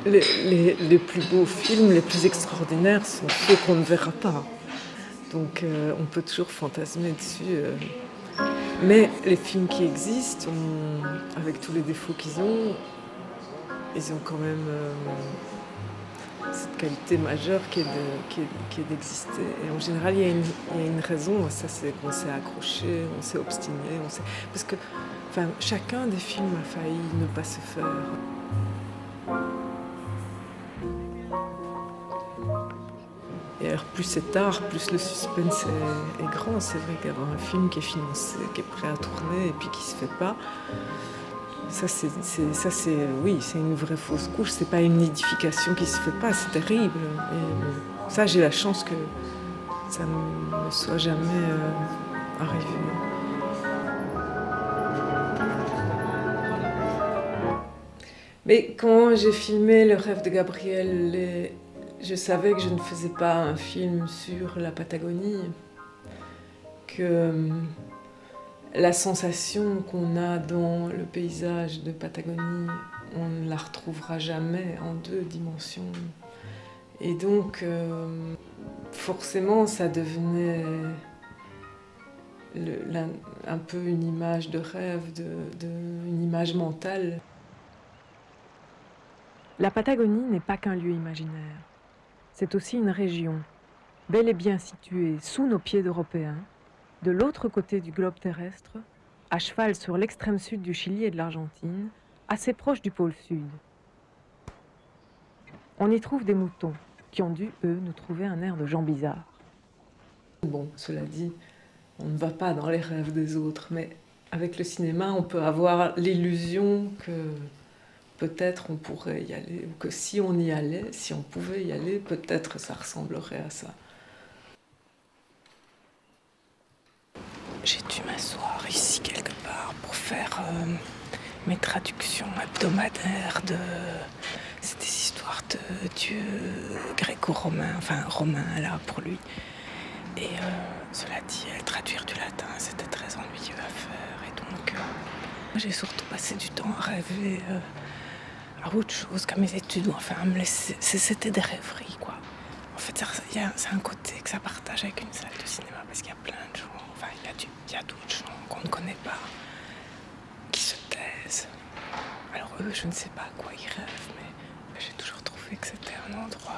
les plus beaux films, les plus extraordinaires sont ceux qu'on ne verra pas. Donc on peut toujours fantasmer dessus. Mais les films qui existent, avec tous les défauts qu'ils ont, ils ont quand même cette qualité majeure qui est d'exister. Et en général, il y a une raison, ça c'est qu'on s'est accroché, on s'est obstiné, parce que enfin, chacun des films a failli ne pas se faire. Et alors plus c'est tard, plus le suspense est grand. C'est vrai qu'avoir un film qui est financé, qui est prêt à tourner et puis qui se fait pas, oui, c'est une vraie fausse couche. C'est pas une nidification qui se fait pas, c'est terrible. Et ça, j'ai la chance que ça ne me soit jamais arrivé. Mais quand j'ai filmé Le rêve de Gabriel, je savais que je ne faisais pas un film sur la Patagonie, que la sensation qu'on a dans le paysage de Patagonie, on ne la retrouvera jamais en 2 dimensions. Et donc, forcément, ça devenait un peu une image de rêve, une image mentale. La Patagonie n'est pas qu'un lieu imaginaire. C'est aussi une région, bel et bien située sous nos pieds d'Européens, de l'autre côté du globe terrestre, à cheval sur l'extrême sud du Chili et de l'Argentine, assez proche du pôle sud. On y trouve des moutons qui ont dû, eux, nous trouver un air de gens bizarres. Bon, cela dit, on ne va pas dans les rêves des autres, mais avec le cinéma, on peut avoir l'illusion que peut-être on pourrait y aller, ou que si on y allait, si on pouvait y aller, peut-être ça ressemblerait à ça. J'ai dû m'asseoir ici quelque part pour faire mes traductions hebdomadaires de ces histoires de dieux gréco-romains, enfin romains là pour lui. Et cela dit, traduire du latin, c'était très ennuyeux à faire. Et donc, j'ai surtout passé du temps à rêver à autre chose qu'à mes études, ou enfin à me laisser. C'était des rêveries, quoi. En fait, c'est un côté que ça partage avec une salle de cinéma, parce qu'il y a plein de gens, enfin, il y a d'autres gens qu'on ne connaît pas, qui se taisent. Alors eux, je ne sais pas à quoi ils rêvent, mais j'ai toujours trouvé que c'était un endroit,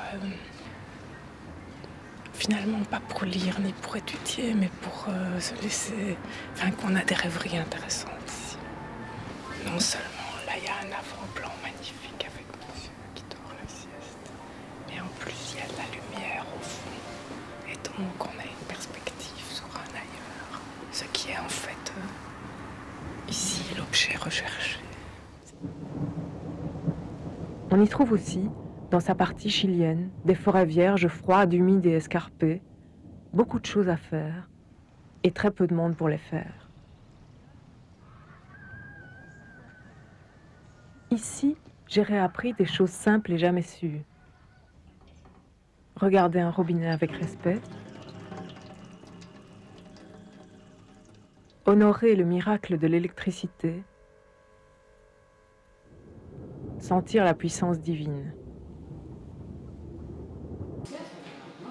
finalement, pas pour lire ni pour étudier, mais pour se laisser... Enfin, qu'on a des rêveries intéressantes ici. Non seulement, là, il y a un avant-plan magnifique avec monsieur qui dort la sieste, mais en plus, il y a de la lumière au fond. Et donc, on a une perspective sur un ailleurs. Ce qui est en fait, ici, l'objet recherché. On y trouve aussi, dans sa partie chilienne, des forêts vierges, froides, humides et escarpées, beaucoup de choses à faire, et très peu de monde pour les faire. Ici, j'ai réappris des choses simples et jamais sues. Regarder un robinet avec respect, honorer le miracle de l'électricité, sentir la puissance divine.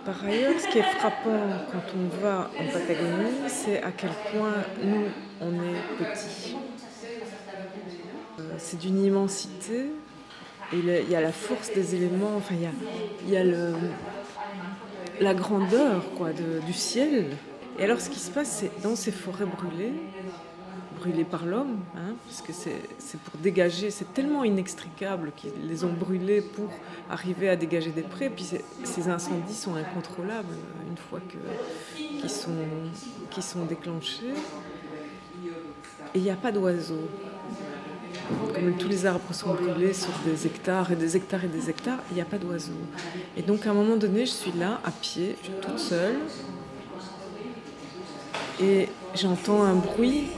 Par ailleurs, ce qui est frappant quand on va en Patagonie, c'est à quel point nous, on est petits. C'est d'une immensité, et il y a la force des éléments, enfin il y a la grandeur quoi, du ciel. Et alors ce qui se passe, c'est dans ces forêts brûlées par l'homme, hein, parce que c'est pour dégager, c'est tellement inextricable qu'ils les ont brûlés pour arriver à dégager des prés, puis ces incendies sont incontrôlables une fois qu'ils sont déclenchés. Et il n'y a pas d'oiseaux. Comme tous les arbres sont brûlés sur des hectares et des hectares et des hectares, il n'y a pas d'oiseaux. Et donc à un moment donné, je suis là, à pied, toute seule, et j'entends un bruit,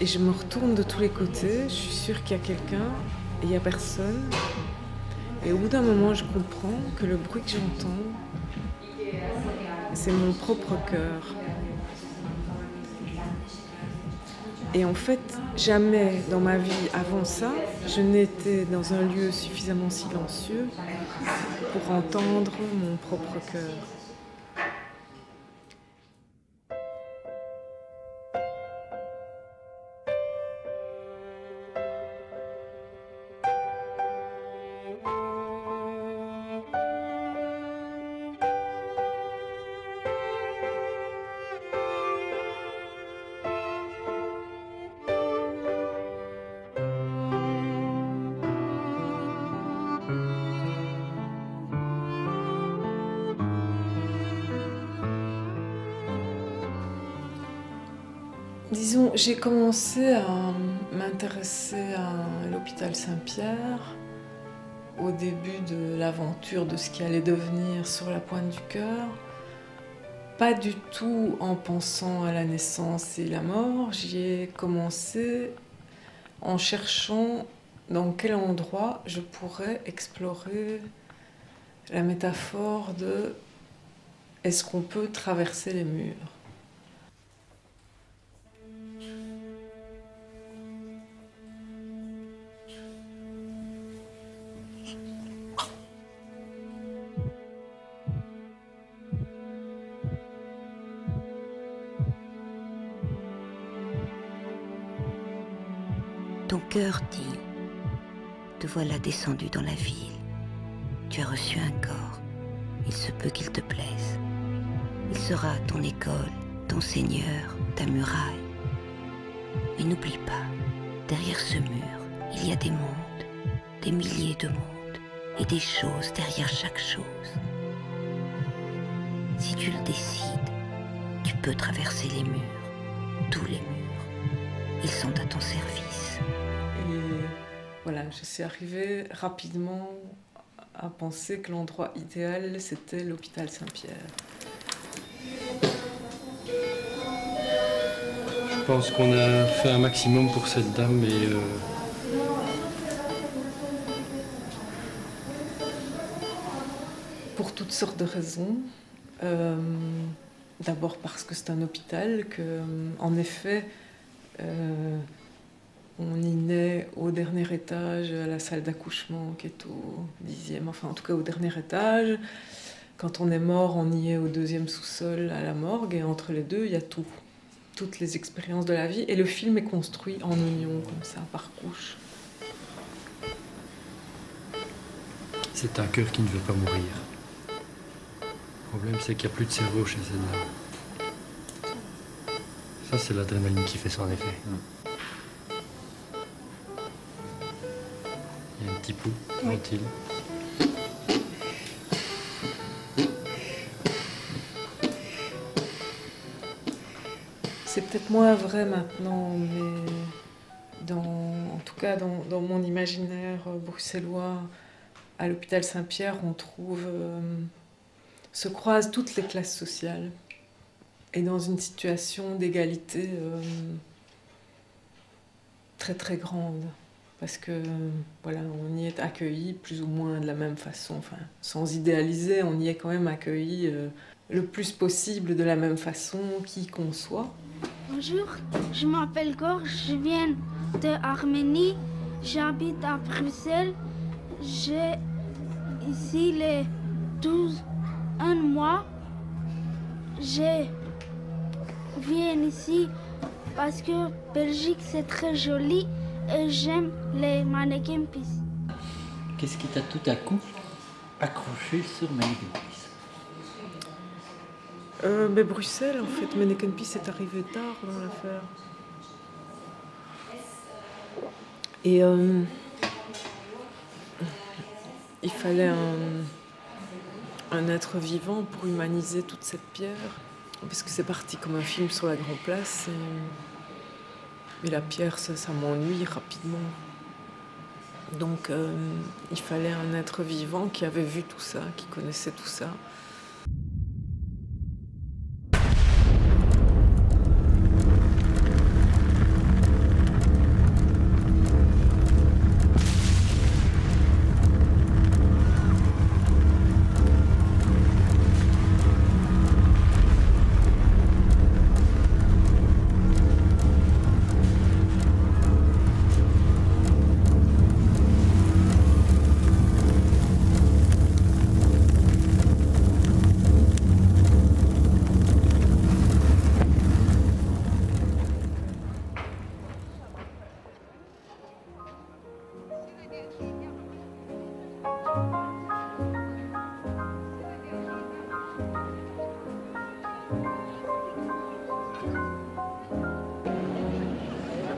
et je me retourne de tous les côtés, je suis sûre qu'il y a quelqu'un, et il n'y a personne. Et au bout d'un moment, je comprends que le bruit que j'entends, c'est mon propre cœur. Et en fait, jamais dans ma vie avant ça, je n'étais dans un lieu suffisamment silencieux pour entendre mon propre cœur. Disons, j'ai commencé à m'intéresser à l'hôpital Saint-Pierre au début de l'aventure de ce qui allait devenir Sur la pointe du cœur. Pas du tout en pensant à la naissance et la mort, j'y ai commencé en cherchant dans quel endroit je pourrais explorer la métaphore de est-ce qu'on peut traverser les murs ? Ton cœur dit, te voilà descendu dans la ville. Tu as reçu un corps, il se peut qu'il te plaise. Il sera ton école, ton seigneur, ta muraille. Mais n'oublie pas, derrière ce mur, il y a des mondes, des milliers de mondes, et des choses derrière chaque chose. Si tu le décides, tu peux traverser les murs, tous les murs. Ils sont à ton service. Et voilà, je suis arrivée rapidement à penser que l'endroit idéal, c'était l'hôpital Saint-Pierre. Je pense qu'on a fait un maximum pour cette dame et Pour toutes sortes de raisons. D'abord parce que c'est un hôpital, que, en effet, on y naît au dernier étage, à la salle d'accouchement qui est au 10e, enfin en tout cas au dernier étage. Quand on est mort, on y est au 2e sous-sol à la morgue, et entre les deux, il y a tout. Toutes les expériences de la vie. Et le film est construit en oignon, comme ça, par couche. c'est un cœur qui ne veut pas mourir. Le problème, c'est qu'il n'y a plus de cerveau chez cette dame. Ça, c'est l'adrénaline qui fait ça, en effet. Il y a un petit pouls, tranquille. C'est peut-être moins vrai maintenant, mais en tout cas dans mon imaginaire bruxellois, à l'hôpital Saint-Pierre, on trouve, se croisent toutes les classes sociales et dans une situation d'égalité très très grande. Parce que voilà, on y est accueillis plus ou moins de la même façon, enfin, sans idéaliser, on y est quand même accueillis le plus possible de la même façon, qui qu'on soit. Bonjour, je m'appelle Gorge, je viens d'Arménie, j'habite à Bruxelles. J'ai ici les 1 mois. Je viens ici parce que Belgique c'est très joli et j'aime les mannequins Peace. Qu'est-ce qui t'a tout à coup accroché sur Mannequin Peace? Mais Bruxelles, en fait, Mannequin Peace est arrivé tard dans l'affaire. Et il fallait un être vivant pour humaniser toute cette pierre. Parce que c'est parti comme un film sur la Grand Place. Mais la pierre, ça m'ennuie rapidement. Donc il fallait un être vivant qui avait vu tout ça, qui connaissait tout ça.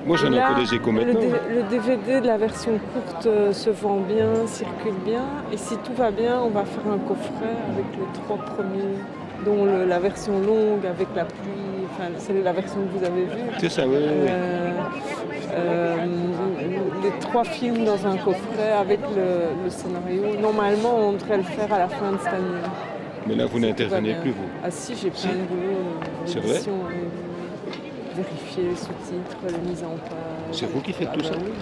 Moi, j'en ai Là, un peu des échos maintenant. le DVD de la version courte se vend bien, circule bien. Et si tout va bien, on va faire un coffret avec les 3 premiers, dont la version longue avec la pluie. Enfin, c'est la version que vous avez vue. C'est ça, oui. Les 3 films dans un coffret avec le scénario. Normalement, on devrait le faire à la fin de cette année. Mais là, vous n'intervenez plus, vous. Ah si, j'ai plein de boulot. C'est vrai? L'édition, vérifier les sous-titres, les mises en page. C'est vous qui faites tout ça? Oui.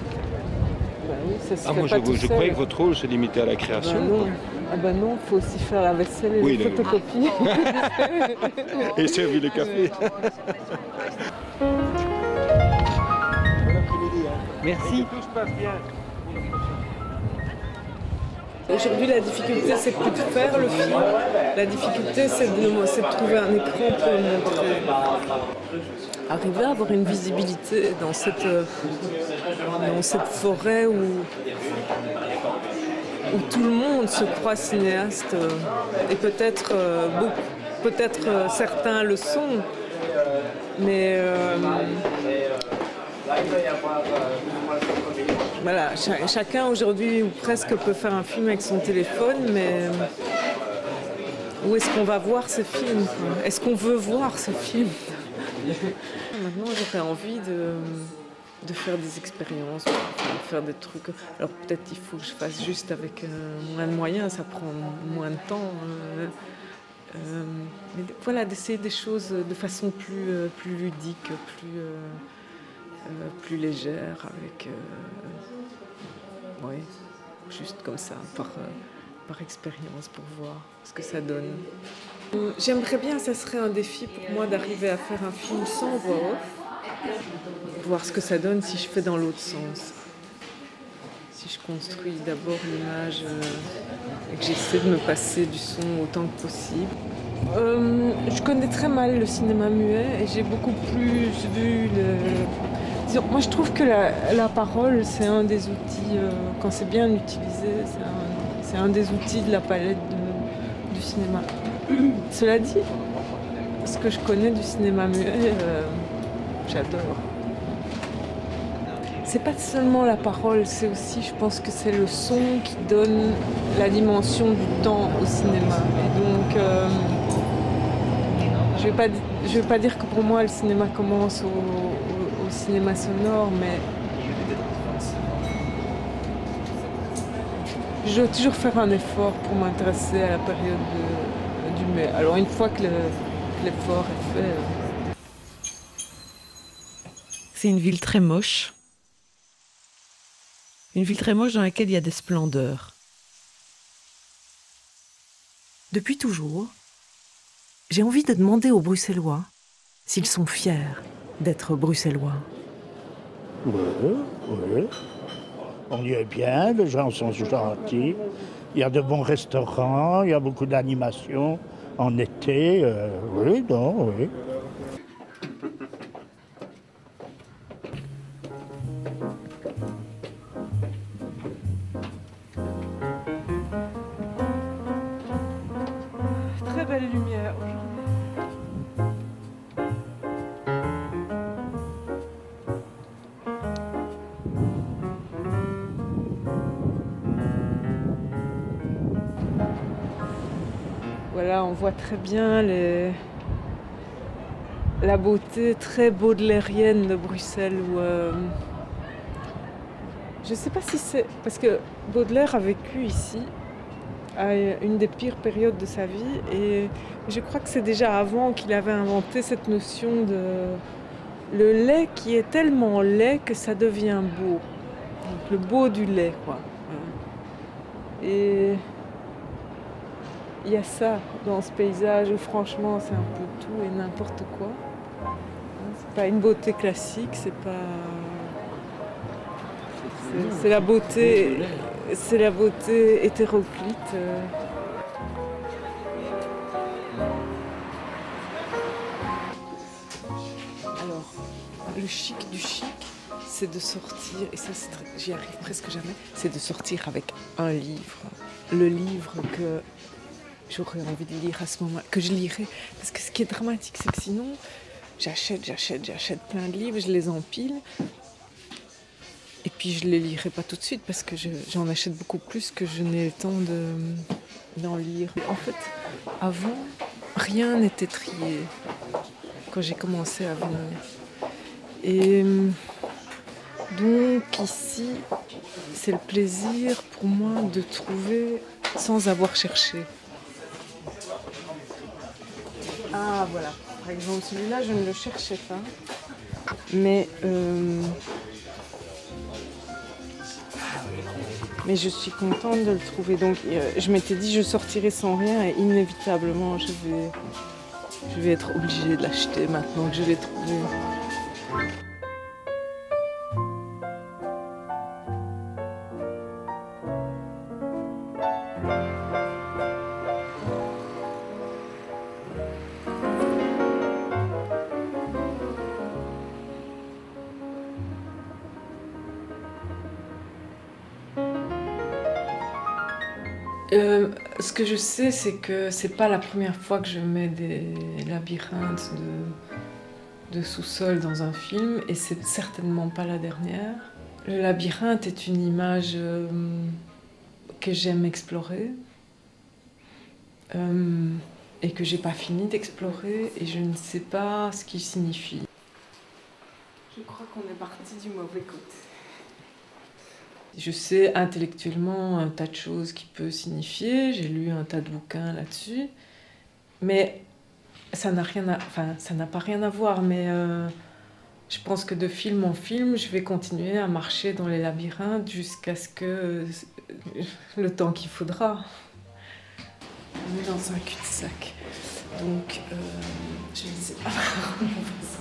Bah oui, ça se Ah, fait moi, pas tout je seul. croyais que votre rôle se limitait à la création. Bah non. Ah bah non, il faut aussi faire la vaisselle et Oui, les photocopies. Et servir le café. Merci. Aujourd'hui, la difficulté, c'est plus de faire le film. La difficulté, c'est de trouver un écran pour le montrer. Arriver à avoir une visibilité dans cette forêt où tout le monde se croit cinéaste. Et peut-être certains le sont. Mais voilà, chacun aujourd'hui ou presque peut faire un film avec son téléphone, mais où est-ce qu'on va voir ce film? Est-ce qu'on veut voir ce film? Maintenant, j'aurais envie de faire des expériences, de faire des trucs. Alors peut-être il faut que je fasse juste avec moins de moyens, ça prend moins de temps. Mais voilà, d'essayer des choses de façon plus ludique, plus légère, avec oui, juste comme ça, par expérience, pour voir ce que ça donne. J'aimerais bien, ça serait un défi pour moi d'arriver à faire un film sans voix off, voir ce que ça donne si je fais dans l'autre sens. Si je construis d'abord l'image et que j'essaie de me passer du son autant que possible. Je connais très mal le cinéma muet et j'ai beaucoup plus vu Disons, moi je trouve que la parole c'est un des outils, quand c'est bien utilisé, c'est un des outils de la palette du cinéma. Cela dit, ce que je connais du cinéma muet, j'adore. C'est pas seulement la parole, c'est aussi, je pense que c'est le son qui donne la dimension du temps au cinéma. Et donc, je vais pas dire que pour moi le cinéma commence au cinéma sonore, mais je dois toujours faire un effort pour m'intéresser à la période du mai. Alors une fois que l'effort est fait... C'est une ville très moche. Une ville très moche dans laquelle il y a des splendeurs. Depuis toujours, j'ai envie de demander aux Bruxellois s'ils sont fiers d'être Bruxellois. Oui. On y est bien, les gens sont gentils. Il y a de bons restaurants, il y a beaucoup d'animations en été. Oui. Très belle lumière aujourd'hui. Voilà, on voit très bien la beauté très baudelairienne de Bruxelles. Je ne sais pas si c'est... Parce que Baudelaire a vécu ici, à une des pires périodes de sa vie, et je crois que c'est déjà avant qu'il avait inventé cette notion de... Le lait qui est tellement laid que ça devient beau. Donc, le beau du lait, quoi. Et... il y a ça dans ce paysage où franchement c'est un peu tout et n'importe quoi. C'est pas une beauté classique, c'est pas... C'est la beauté hétéroclite. Alors, le chic du chic, c'est de sortir, et ça j'y arrive presque jamais, c'est de sortir avec un livre. Le livre que j'aurais envie de lire à ce moment, que je lirai. Parce que ce qui est dramatique, c'est que sinon, j'achète plein de livres, je les empile. puis je les lirai pas tout de suite parce que j'en achète beaucoup plus que je n'ai le temps d'en lire. En fait, avant, rien n'était trié quand j'ai commencé à venir. Et donc ici, c'est le plaisir pour moi de trouver sans avoir cherché. Ah voilà, par exemple celui-là je ne le cherchais pas, mais je suis contente de le trouver. Donc je m'étais dit je sortirai sans rien et inévitablement je vais être obligée de l'acheter maintenant que je l'ai trouvé. Ce que je sais, c'est que c'est pas la première fois que je mets des labyrinthes de sous-sol dans un film, et c'est certainement pas la dernière. Le labyrinthe est une image que j'aime explorer et que j'ai pas fini d'explorer, et je ne sais pas ce qu'il signifie. Je crois qu'on est parti du mauvais côté. Je sais intellectuellement un tas de choses qui peuvent signifier, j'ai lu un tas de bouquins là-dessus, mais ça n'a pas rien à voir, mais je pense que de film en film, je vais continuer à marcher dans les labyrinthes jusqu'à ce que le temps qu'il faudra. On est dans un cul-de-sac, donc je ne sais pas comment on fait ça.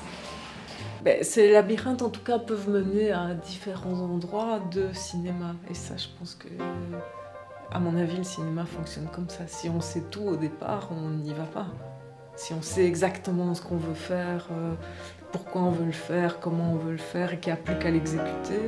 Ces labyrinthes, en tout cas, peuvent mener à différents endroits de cinéma. Et ça, je pense que, à mon avis, le cinéma fonctionne comme ça. Si on sait tout au départ, on n'y va pas. Si on sait exactement ce qu'on veut faire, pourquoi on veut le faire, comment on veut le faire, et qu'il n'y a plus qu'à l'exécuter,